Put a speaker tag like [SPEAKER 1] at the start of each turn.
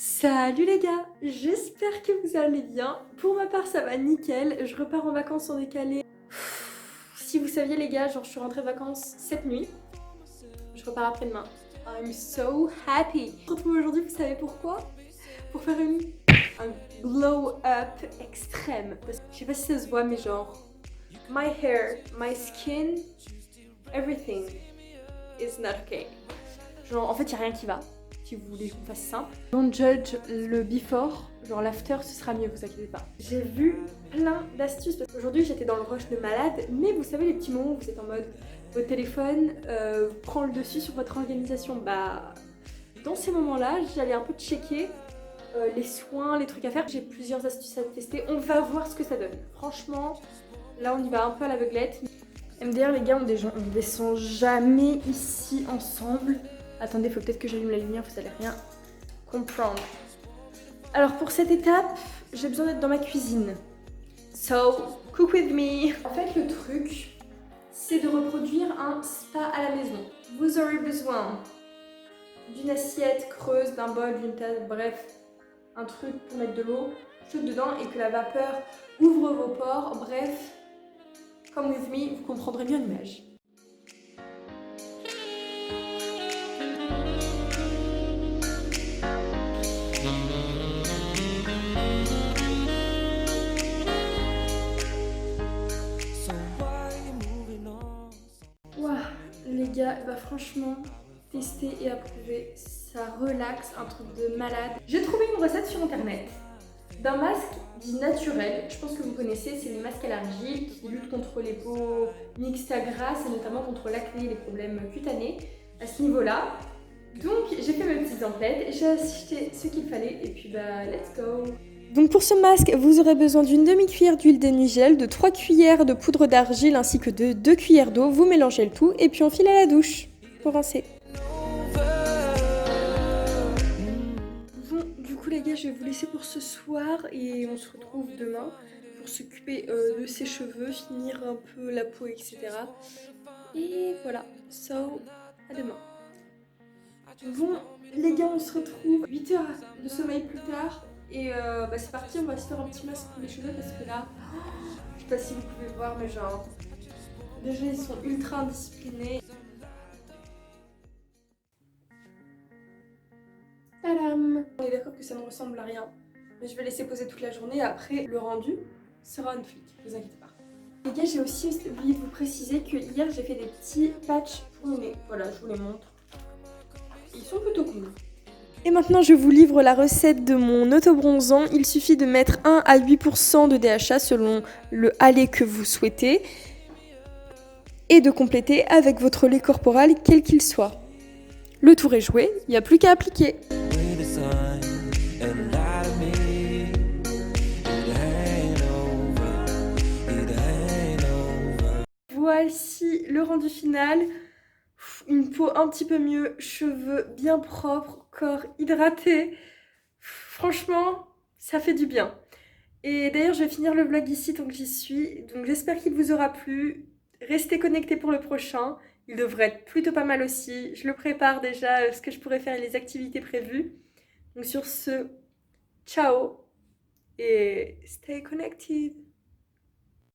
[SPEAKER 1] Salut les gars, j'espère que vous allez bien. Pour ma part ça va nickel, je repars en vacances en décalé. Si vous saviez les gars, genre je suis rentrée de vacances cette nuit. Je repars après-demain. I'm so happy. Je me retrouve aujourd'hui, vous savez pourquoi? Pour faire un glow up extrême. Je sais pas si ça se voit mais genre my hair, my skin, everything is not okay. Genre en fait y a rien qui va. Si vous voulez qu'on fasse simple. Don't judge le before, genre l'after ce sera mieux, vous inquiétez pas. J'ai vu plein d'astuces parce qu'aujourd'hui j'étais dans le rush de malade, mais vous savez les petits moments où vous êtes en mode votre téléphone prend le dessus sur votre organisation. Bah dans ces moments-là, j'allais un peu checker les soins, les trucs à faire. J'ai plusieurs astuces à tester, on va voir ce que ça donne. Franchement, là on y va un peu à l'aveuglette. MDR les gars, on descend jamais ici ensemble. Attendez, faut peut-être que j'allume la lumière, vous allez rien comprendre. Alors pour cette étape, j'ai besoin d'être dans ma cuisine. So, cook with me. En fait, le truc, c'est de reproduire un spa à la maison. Vous aurez besoin d'une assiette creuse, d'un bol, d'une tasse, bref, un truc pour mettre de l'eau chaude dedans et que la vapeur ouvre vos pores. Bref, come with me, vous comprendrez bien l'image. Waouh, les gars, bah franchement, tester et approuver, ça relaxe, un truc de malade. J'ai trouvé une recette sur internet d'un masque dit naturel. Je pense que vous connaissez, c'est les masques à l'argile qui luttent contre les peaux mixtes à grasses et notamment contre l'acné et les problèmes cutanés à ce niveau-là. Donc j'ai fait mes petites emplettes, j'ai acheté ce qu'il fallait et puis bah let's go. Donc pour ce masque, vous aurez besoin d'une demi-cuillère d'huile de nigel, de 3 cuillères de poudre d'argile ainsi que de 2 cuillères d'eau. Vous mélangez le tout et puis on file à la douche pour rincer. Bon, du coup les gars, je vais vous laisser pour ce soir et on se retrouve demain pour s'occuper de ses cheveux, finir un peu la peau, etc. Et voilà, so, à demain. Bon, les gars, on se retrouve 8 heures de sommeil plus tard. Et bah c'est parti, on va se faire un petit masque pour les cheveux parce que là, je sais pas si vous pouvez voir, mais genre, déjà ils sont ultra indisciplinés. Tadam! On est d'accord que ça ne ressemble à rien, mais je vais laisser poser toute la journée. Après, le rendu sera une flic, ne vous inquiétez pas. Les gars, j'ai aussi oublié de vous préciser que hier j'ai fait des petits patchs pour mon nez. Voilà, je vous les montre. Ils sont plutôt cool. Et maintenant, je vous livre la recette de mon auto-bronzant. Il suffit de mettre 1 à 8% de DHA selon le allé que vous souhaitez et de compléter avec votre lait corporel quel qu'il soit. Le tour est joué, il n'y a plus qu'à appliquer. Voici le rendu final. Une peau un petit peu mieux, cheveux bien propres, corps hydraté. Franchement, ça fait du bien. Et d'ailleurs, je vais finir le vlog ici tant que j'y suis. Donc j'espère qu'il vous aura plu. Restez connectés pour le prochain. Il devrait être plutôt pas mal aussi. Je le prépare déjà, ce que je pourrais faire et les activités prévues. Donc sur ce, ciao et stay connected.